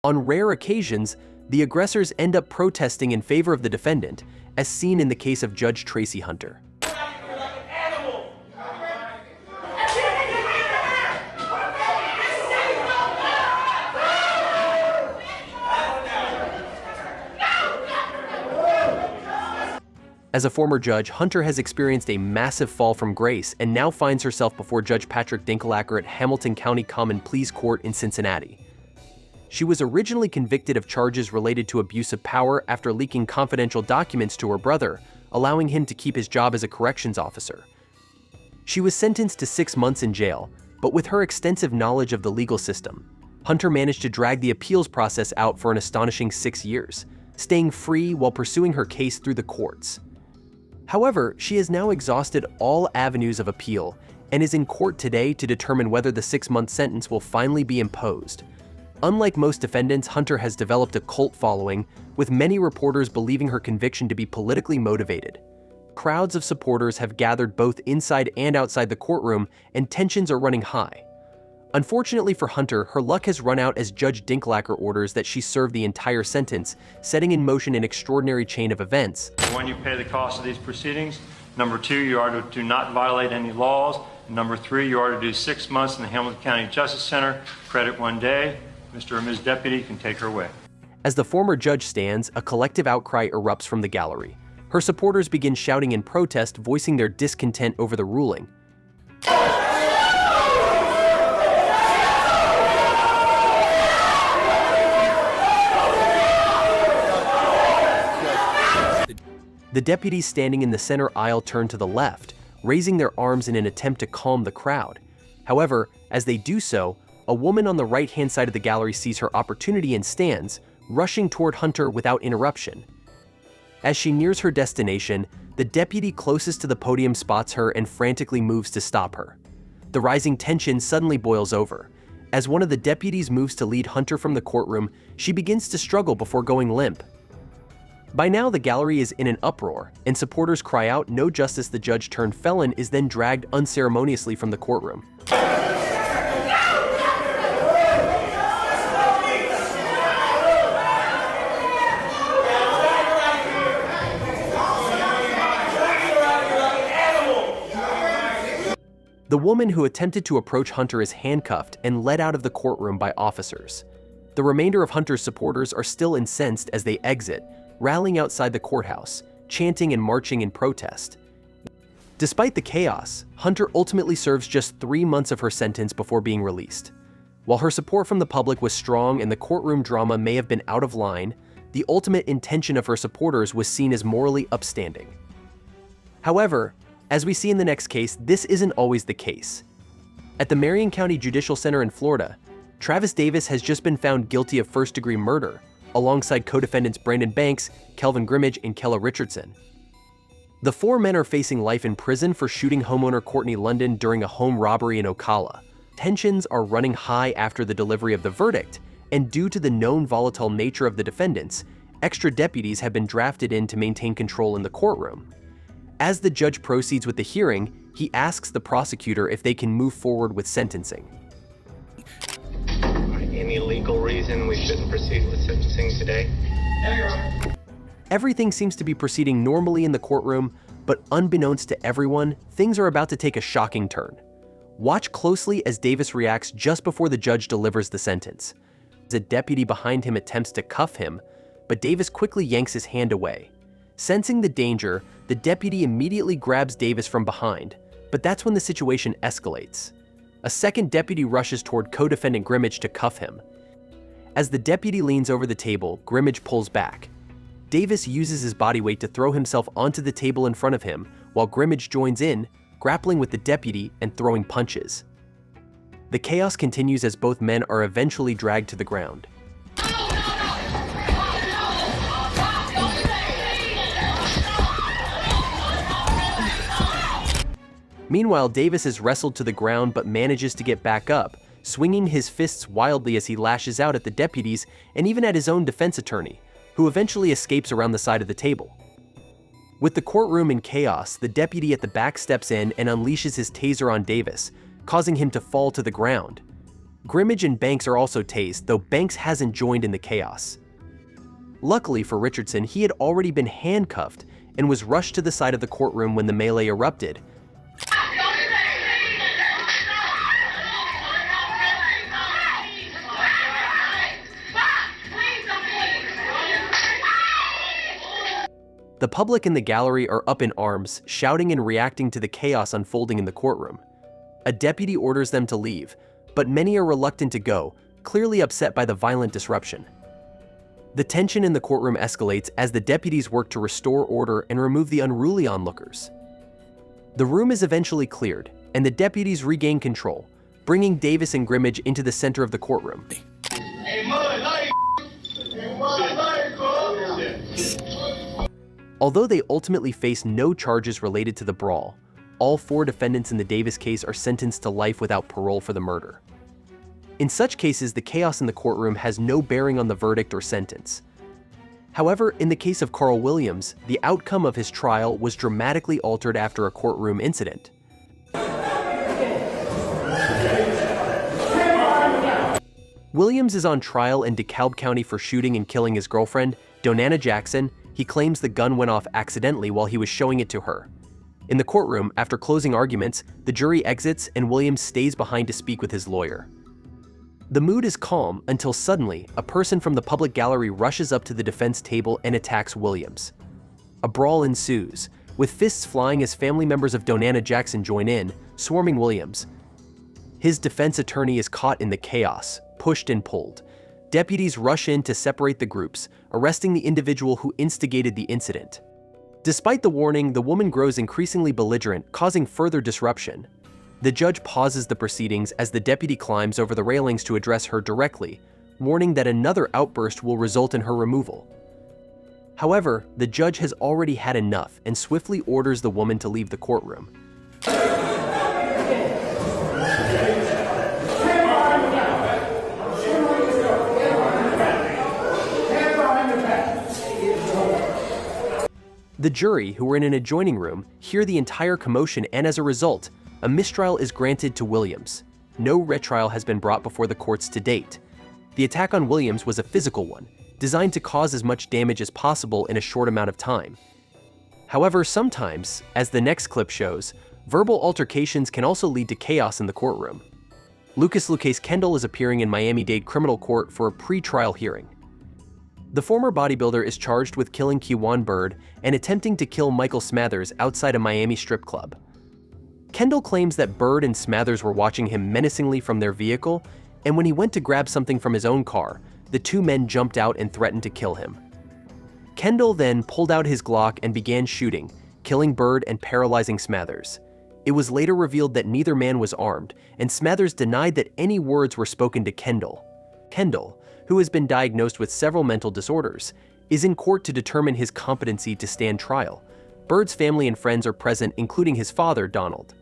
On rare occasions, the aggressors end up protesting in favor of the defendant, as seen in the case of Judge Tracie Hunter. As a former judge, Hunter has experienced a massive fall from grace and now finds herself before Judge Patrick Dinkelacker at Hamilton County Common Pleas Court in Cincinnati. She was originally convicted of charges related to abuse of power after leaking confidential documents to her brother, allowing him to keep his job as a corrections officer. She was sentenced to 6 months in jail, but with her extensive knowledge of the legal system, Hunter managed to drag the appeals process out for an astonishing 6 years, staying free while pursuing her case through the courts. However, she has now exhausted all avenues of appeal and is in court today to determine whether the 6-month sentence will finally be imposed. Unlike most defendants, Hunter has developed a cult following, with many reporters believing her conviction to be politically motivated. Crowds of supporters have gathered both inside and outside the courtroom, and tensions are running high. Unfortunately for Hunter, her luck has run out as Judge Dinkelacker orders that she serve the entire sentence, setting in motion an extraordinary chain of events. 1, you pay the cost of these proceedings. Number 2, you are to do not violate any laws. And number 3, you are to do 6 months in the Hamilton County Justice Center. Credit 1 day. Mr. or Ms. Deputy can take her away. As the former judge stands, a collective outcry erupts from the gallery. Her supporters begin shouting in protest, voicing their discontent over the ruling. The deputies standing in the center aisle turn to the left, raising their arms in an attempt to calm the crowd. However, as they do so, a woman on the right-hand side of the gallery sees her opportunity and stands, rushing toward Hunter without interruption. As she nears her destination, the deputy closest to the podium spots her and frantically moves to stop her. The rising tension suddenly boils over. As one of the deputies moves to lead Hunter from the courtroom, she begins to struggle before going limp. By now, the gallery is in an uproar, and supporters cry out, "No justice!" The judge-turned-felon is then dragged unceremoniously from the courtroom. The woman who attempted to approach Hunter is handcuffed and led out of the courtroom by officers. The remainder of Hunter's supporters are still incensed as they exit, rallying outside the courthouse, chanting and marching in protest. Despite the chaos, Hunter ultimately serves just 3 months of her sentence before being released. While her support from the public was strong and the courtroom drama may have been out of line, the ultimate intention of her supporters was seen as morally upstanding. However, as we see in the next case, this isn't always the case. At the Marion County Judicial Center in Florida, Travis Davis has just been found guilty of first-degree murder, alongside co-defendants Brandon Banks, Kelvin Grimmage, and Kella Richardson. The 4 men are facing life in prison for shooting homeowner Courtney London during a home robbery in Ocala. Tensions are running high after the delivery of the verdict, and due to the known volatile nature of the defendants, extra deputies have been drafted in to maintain control in the courtroom. As the judge proceeds with the hearing, he asks the prosecutor if they can move forward with sentencing. Any legal reason we shouldn't proceed with sentencing today? Everything seems to be proceeding normally in the courtroom, but unbeknownst to everyone, things are about to take a shocking turn. Watch closely as Davis reacts just before the judge delivers the sentence. A deputy behind him attempts to cuff him, but Davis quickly yanks his hand away. Sensing the danger, the deputy immediately grabs Davis from behind, but that's when the situation escalates. A second deputy rushes toward co-defendant Grimmage to cuff him. As the deputy leans over the table, Grimmage pulls back. Davis uses his body weight to throw himself onto the table in front of him, while Grimmage joins in, grappling with the deputy and throwing punches. The chaos continues as both men are eventually dragged to the ground. Meanwhile, Davis is wrestled to the ground but manages to get back up, swinging his fists wildly as he lashes out at the deputies and even at his own defense attorney, who eventually escapes around the side of the table. With the courtroom in chaos, the deputy at the back steps in and unleashes his taser on Davis, causing him to fall to the ground. Grimmage and Banks are also tased, though Banks hasn't joined in the chaos. Luckily for Richardson, he had already been handcuffed and was rushed to the side of the courtroom when the melee erupted. The public in the gallery are up in arms, shouting and reacting to the chaos unfolding in the courtroom. A deputy orders them to leave, but many are reluctant to go, clearly upset by the violent disruption. The tension in the courtroom escalates as the deputies work to restore order and remove the unruly onlookers. The room is eventually cleared, and the deputies regain control, bringing Davis and Grimmage into the center of the courtroom. Although they ultimately face no charges related to the brawl, all 4 defendants in the Davis case are sentenced to life without parole for the murder. In such cases, the chaos in the courtroom has no bearing on the verdict or sentence. However, in the case of Carl Williams, the outcome of his trial was dramatically altered after a courtroom incident. Williams is on trial in DeKalb County for shooting and killing his girlfriend, Donana Jackson. He claims the gun went off accidentally while he was showing it to her. In the courtroom, after closing arguments, the jury exits and Williams stays behind to speak with his lawyer. The mood is calm until suddenly, a person from the public gallery rushes up to the defense table and attacks Williams. A brawl ensues, with fists flying as family members of Donana Jackson join in, swarming Williams. His defense attorney is caught in the chaos, pushed and pulled. Deputies rush in to separate the groups, arresting the individual who instigated the incident. Despite the warning, the woman grows increasingly belligerent, causing further disruption. The judge pauses the proceedings as the deputy climbs over the railings to address her directly, warning that another outburst will result in her removal. However, the judge has already had enough and swiftly orders the woman to leave the courtroom. The jury, who were in an adjoining room, hear the entire commotion, and as a result, a mistrial is granted to Williams. No retrial has been brought before the courts to date. The attack on Williams was a physical one, designed to cause as much damage as possible in a short amount of time. However, sometimes, as the next clip shows, verbal altercations can also lead to chaos in the courtroom. Lucas Lucas Kendall is appearing in Miami-Dade criminal court for a pre-trial hearing. The former bodybuilder is charged with killing Kewan Bird and attempting to kill Michael Smathers outside a Miami strip club. Kendall claims that Bird and Smathers were watching him menacingly from their vehicle, and when he went to grab something from his own car, the 2 men jumped out and threatened to kill him. Kendall then pulled out his Glock and began shooting, killing Bird and paralyzing Smathers. It was later revealed that neither man was armed, and Smathers denied that any words were spoken to Kendall. Kendall, who has been diagnosed with several mental disorders, is in court to determine his competency to stand trial. Bird's family and friends are present, including his father, Donald.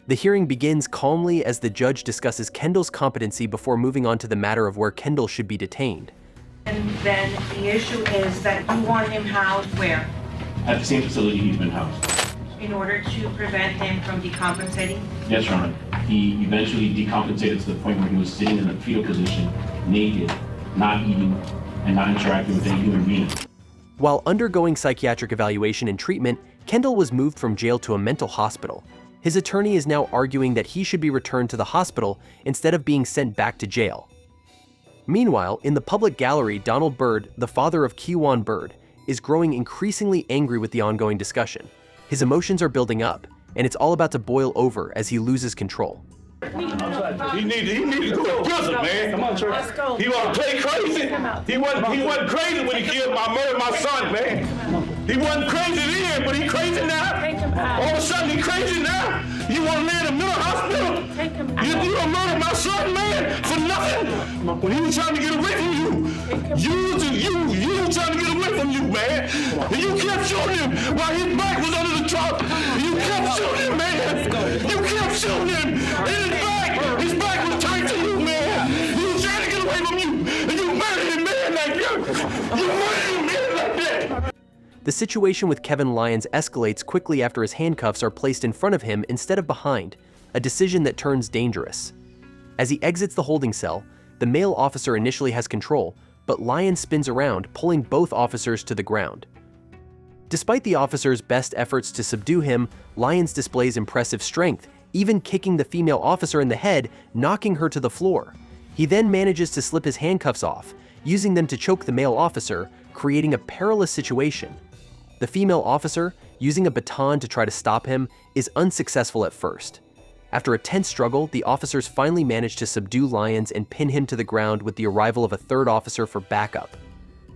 The hearing begins calmly as the judge discusses Kendall's competency before moving on to the matter of where Kendall should be detained. And then the issue is that you want him housed where? At the same facility he's been housed. In order to prevent him from decompensating? Yes, Your Honor. He eventually decompensated to the point where he was sitting in a fetal position, naked, not eating, and not interacting with any human being. While undergoing psychiatric evaluation and treatment, Kendall was moved from jail to a mental hospital. His attorney is now arguing that he should be returned to the hospital instead of being sent back to jail. Meanwhile, in the public gallery, Donald Bird, the father of Kewan Bird, is growing increasingly angry with the ongoing discussion. His emotions are building up, and it's all about to boil over as he loses control. He need to go to prison, man. Come on, Let's go. He want to play crazy. He wasn't crazy when he murdered my son, man. He wasn't crazy then, but he crazy now. All of a sudden he crazy now. You want to lay in a mental hospital? You done murdered my son, man, for nothing. When he was trying to get away from you, you were trying to get away from you, man. And you kept shooting him while his back was under the truck. You kept shooting him, man. You kept shooting him. And his back was turned to you, man. He was trying to get away from you. And you murdered him, man, like that. You murdered him, man, like that. The situation with Kevin Lyons escalates quickly after his handcuffs are placed in front of him instead of behind, a decision that turns dangerous. As he exits the holding cell, the male officer initially has control, but Lyons spins around, pulling both officers to the ground. Despite the officer's best efforts to subdue him, Lyons displays impressive strength, even kicking the female officer in the head, knocking her to the floor. He then manages to slip his handcuffs off, using them to choke the male officer, creating a perilous situation. The female officer, using a baton to try to stop him, is unsuccessful at first. After a tense struggle, the officers finally manage to subdue Lyons and pin him to the ground with the arrival of a third officer for backup.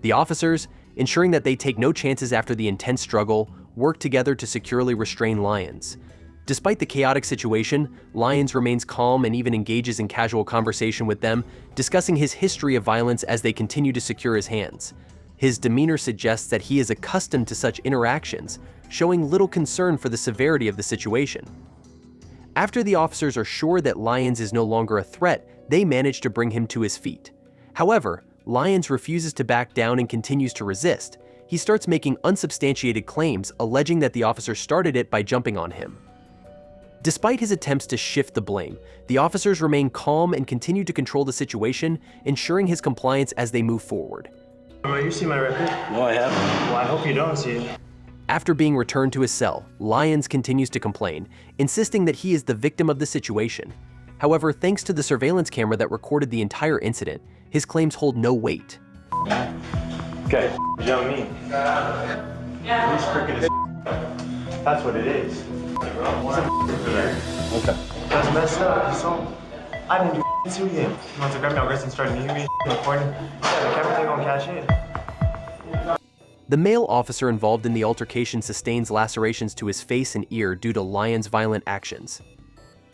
The officers, ensuring that they take no chances after the intense struggle, work together to securely restrain Lyons. Despite the chaotic situation, Lyons remains calm and even engages in casual conversation with them, discussing his history of violence as they continue to secure his hands. His demeanor suggests that he is accustomed to such interactions, showing little concern for the severity of the situation. After the officers are sure that Lyons is no longer a threat, they manage to bring him to his feet. However, Lyons refuses to back down and continues to resist. He starts making unsubstantiated claims, alleging that the officer started it by jumping on him. Despite his attempts to shift the blame, the officers remain calm and continue to control the situation, ensuring his compliance as they move forward. You see my record? No, I haven't. Well, I hope you don't see it. After being returned to his cell, Lyons continues to complain, insisting that he is the victim of the situation. However, thanks to the surveillance camera that recorded the entire incident, his claims hold no weight. Okay. You know what I mean? Yeah. He's crooked as That's what it is. Okay. That's messed up. So, I didn't do to him. He wants to grab me on wrist and start kneeing me, recording. Yeah, the camera thing won't cash in. The male officer involved in the altercation sustains lacerations to his face and ear due to Lyons' violent actions.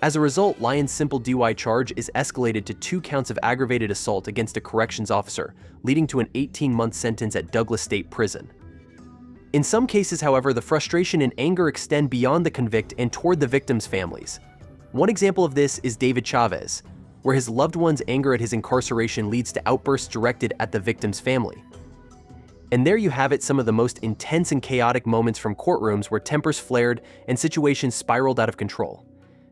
As a result, Lyons' simple DUI charge is escalated to 2 counts of aggravated assault against a corrections officer, leading to an 18-month sentence at Douglas State Prison. In some cases, however, the frustration and anger extend beyond the convict and toward the victims' families. One example of this is David Chavez, where his loved one's anger at his incarceration leads to outbursts directed at the victim's family. And there you have it, some of the most intense and chaotic moments from courtrooms where tempers flared and situations spiraled out of control.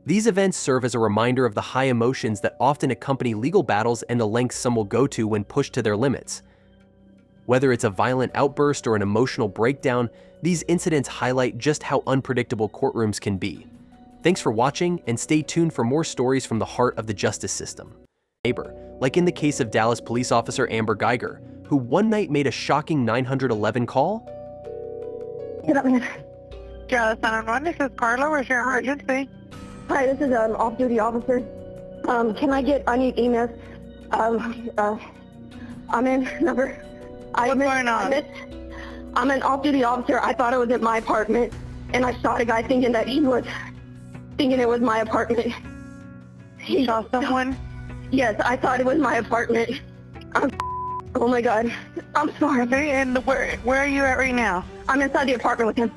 These events serve as a reminder of the high emotions that often accompany legal battles and the lengths some will go to when pushed to their limits. Whether it's a violent outburst or an emotional breakdown, these incidents highlight just how unpredictable courtrooms can be. Thanks for watching, and stay tuned for more stories from the heart of the justice system. Neighbor, like in the case of Dallas police officer Amber Geiger, who one night made a shocking 911 call. Get up, man. Dallas 911, this is Carla. Where's your emergency? Hi, this is an off-duty officer. I need EMS. I'm in number. What's going on? I'm an off-duty officer. I thought it was at my apartment, and I shot a guy thinking it was my apartment. You saw someone? Yes, I thought it was my apartment. Oh my God. I'm sorry. Okay, and where are you at right now? I'm inside the apartment with him.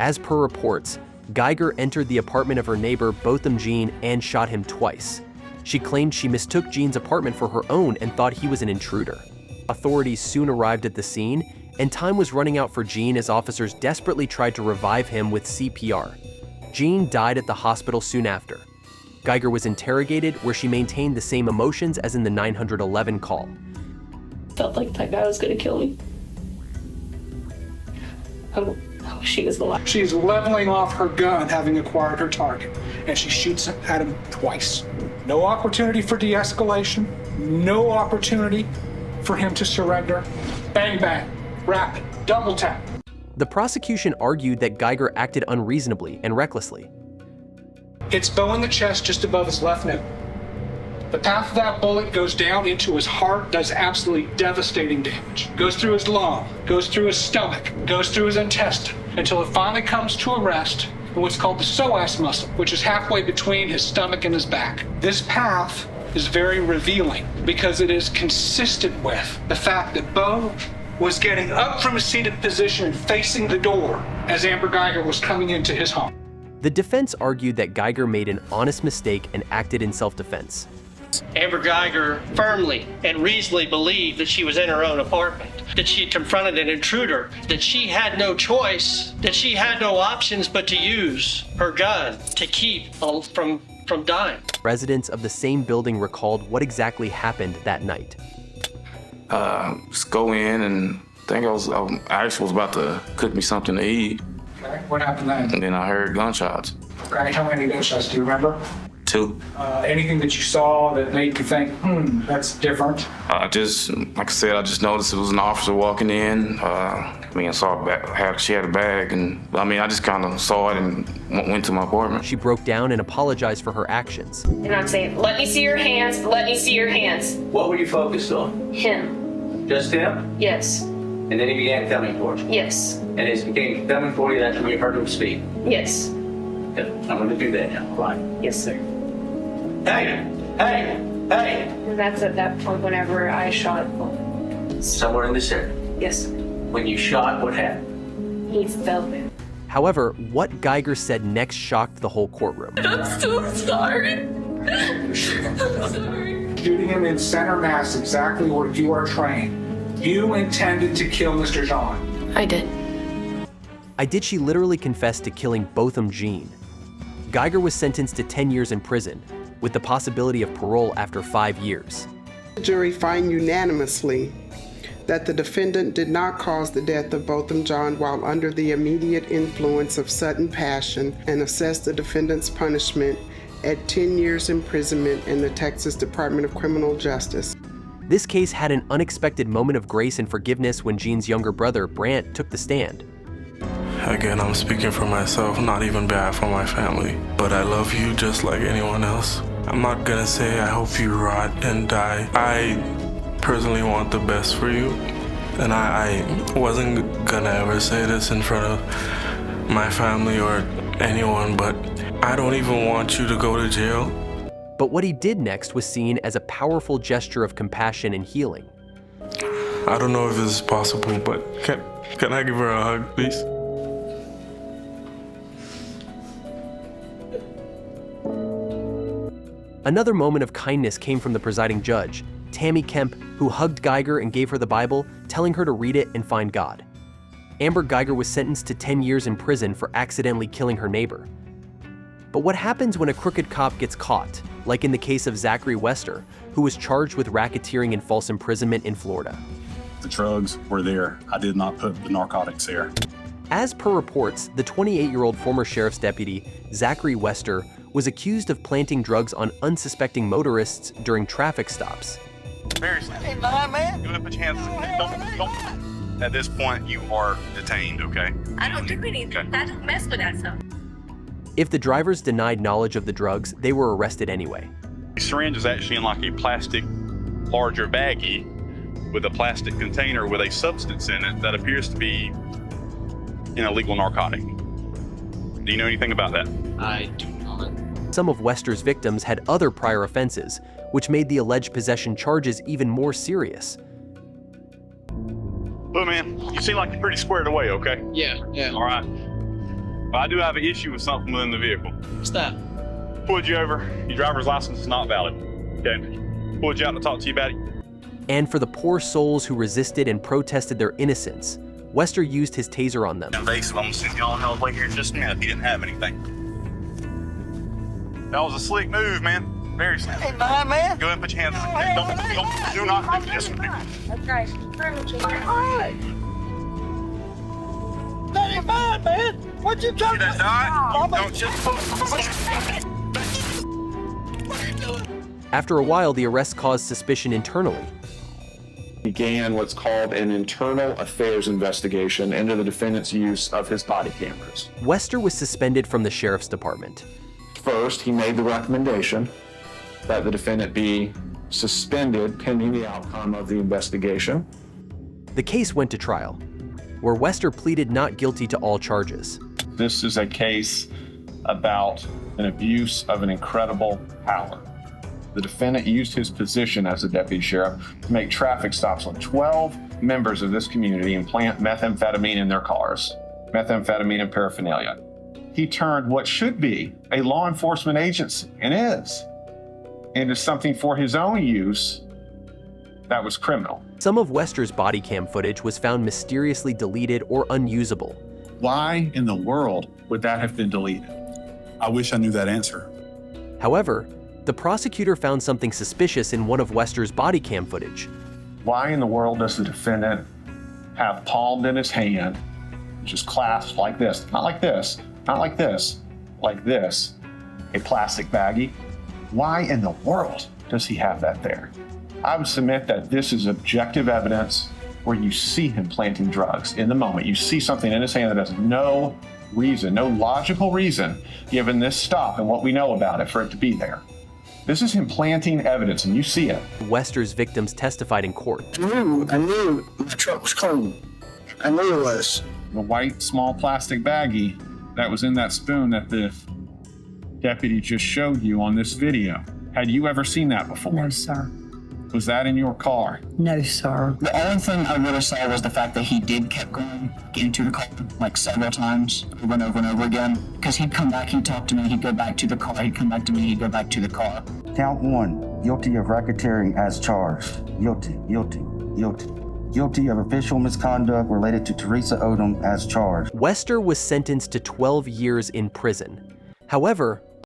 As per reports, Geiger entered the apartment of her neighbor, Botham Jean, and shot him twice. She claimed she mistook Jean's apartment for her own and thought he was an intruder. Authorities soon arrived at the scene, and time was running out for Jean as officers desperately tried to revive him with CPR. Jean died at the hospital soon after. Geiger was interrogated, where she maintained the same emotions as in the 911 call. Felt like that guy was gonna kill me. I wish she was alive. She's leveling off her gun, having acquired her target, and she shoots at him twice. No opportunity for de-escalation, no opportunity for him to surrender. Bang, bang, rapid, double tap. The prosecution argued that Geiger acted unreasonably and recklessly. Hits Bo in the chest just above his left nipple. The path of that bullet goes down into his heart, does absolutely devastating damage. Goes through his lung, goes through his stomach, goes through his intestine, until it finally comes to a rest in what's called the psoas muscle, which is halfway between his stomach and his back. This path is very revealing because it is consistent with the fact that Bo was getting up from a seated position and facing the door as Amber Geiger was coming into his home. The defense argued that Geiger made an honest mistake and acted in self-defense. Amber Geiger firmly and reasonably believed that she was in her own apartment, that she confronted an intruder, that she had no choice, that she had no options but to use her gun to keep from from dying. Residents of the same building recalled what exactly happened that night. Just go in and I actually was about to cook me something to eat. Okay, what happened then? And then I heard gunshots. Okay, how many gunshots do you remember? 2. Anything that you saw that made you think, that's different? Like I said, I just noticed it was an officer walking in. I saw she had a bag, and I just kind of saw it and went to my apartment. She broke down and apologized for her actions. And I'm saying, let me see your hands, let me see your hands. What were you focused on? Him. Just him? Yes. And then he began coming towards you? Yes. And as he became coming for you, that's when you heard him speak? Yes. Good. I'm going to do that now. Right. Yes, sir. Hey! Hey! Hey! And that's at that point whenever I shot. Somewhere in this area? Yes. When you shot, what happened? He fell there. However, what Geiger said next shocked the whole courtroom. I'm so sorry. I'm sorry. Shooting him in center mass, exactly where you are trained. You intended to kill Mr. John. I did. Did she literally confess to killing Botham Jean? Geiger was sentenced to 10 years in prison, with the possibility of parole after 5 years. The jury find unanimously that the defendant did not cause the death of Botham John while under the immediate influence of sudden passion, and assess the defendant's punishment at 10 years imprisonment in the Texas Department of Criminal Justice. This case had an unexpected moment of grace and forgiveness when Jean's younger brother, Brant, took the stand. Again, I'm speaking for myself, not even bad for my family. But I love you just like anyone else. I'm not gonna say I hope you rot and die. I personally want the best for you. And I wasn't gonna ever say this in front of my family or anyone, but I don't even want you to go to jail. But what he did next was seen as a powerful gesture of compassion and healing. I don't know if this is possible, but can I give her a hug, please? Another moment of kindness came from the presiding judge, Tammy Kemp, who hugged Geiger and gave her the Bible, telling her to read it and find God. Amber Geiger was sentenced to 10 years in prison for accidentally killing her neighbor. But what happens when a crooked cop gets caught, like in the case of Zachary Wester, who was charged with racketeering and false imprisonment in Florida? The drugs were there. I did not put the narcotics there. As per reports, the 28-year-old former sheriff's deputy, Zachary Wester, was accused of planting drugs on unsuspecting motorists during traffic stops. Seriously. Hey, man. Go ahead and put your hands. Don't. At this point, you are detained, okay? I don't do anything. Okay. I just mess with that stuff. If the drivers denied knowledge of the drugs, they were arrested anyway. The syringe is actually in like a plastic, larger baggie with a plastic container with a substance in it that appears to be an illegal narcotic. Do you know anything about that? I do not. Some of Wester's victims had other prior offenses, which made the alleged possession charges even more serious. Look, man, you seem like you're pretty squared away, okay? Yeah. All right. But I do have an issue with something within the vehicle. What's that? Pulled you over. Your driver's license is not valid. Okay. Pulled you out to talk to you about it. And for the poor souls who resisted and protested their innocence, Wester used his taser on them. Invasive. I'm gonna send y'all hell away here just now if he didn't have anything. That was a slick move, man. Very slick. Hey, man. Go ahead and put your hands up. Do not do this. That's right. That ain't mine, man. What you trying to do? Don't just After a while, the arrest caused suspicion internally. Began what's called an internal affairs investigation into the defendant's use of his body cameras. Wester was suspended from the sheriff's department. First, he made the recommendation that the defendant be suspended pending the outcome of the investigation. The case went to trial, where Wester pleaded not guilty to all charges. This is a case about an abuse of an incredible power. The defendant used his position as a deputy sheriff to make traffic stops on 12 members of this community and plant methamphetamine in their cars, methamphetamine and paraphernalia. He turned what should be a law enforcement agency, and is, into something for his own use that was criminal. Some of Wester's body cam footage was found mysteriously deleted or unusable. Why in the world would that have been deleted? I wish I knew that answer. However, the prosecutor found something suspicious in one of Wester's body cam footage. Why in the world does the defendant have palmed in his hand, just clasped like this, not like this, not like this, like this, a plastic baggie? Why in the world does he have that there? I would submit that this is objective evidence where you see him planting drugs in the moment. You see something in his hand that has no reason, no logical reason, given this stop and what we know about it, for it to be there. This is him planting evidence, and you see it. Wester's victims testified in court. I knew my truck was clean. I knew it was. The white, small plastic baggie that was in that spoon that the deputy just showed you on this video. Had you ever seen that before? No, sir. Was that in your car? No, sir. The only thing I really saw was the fact that he did keep going, get into the car like several times, over and over and over again. Because he'd come back, he'd talk to me, he'd go back to the car, he'd come back to me, he'd go back to the car. Count 1, guilty of racketeering as charged. Guilty, guilty, guilty. Guilty of official misconduct related to Teresa Odom as charged. Wester was sentenced to 12 years in prison. However,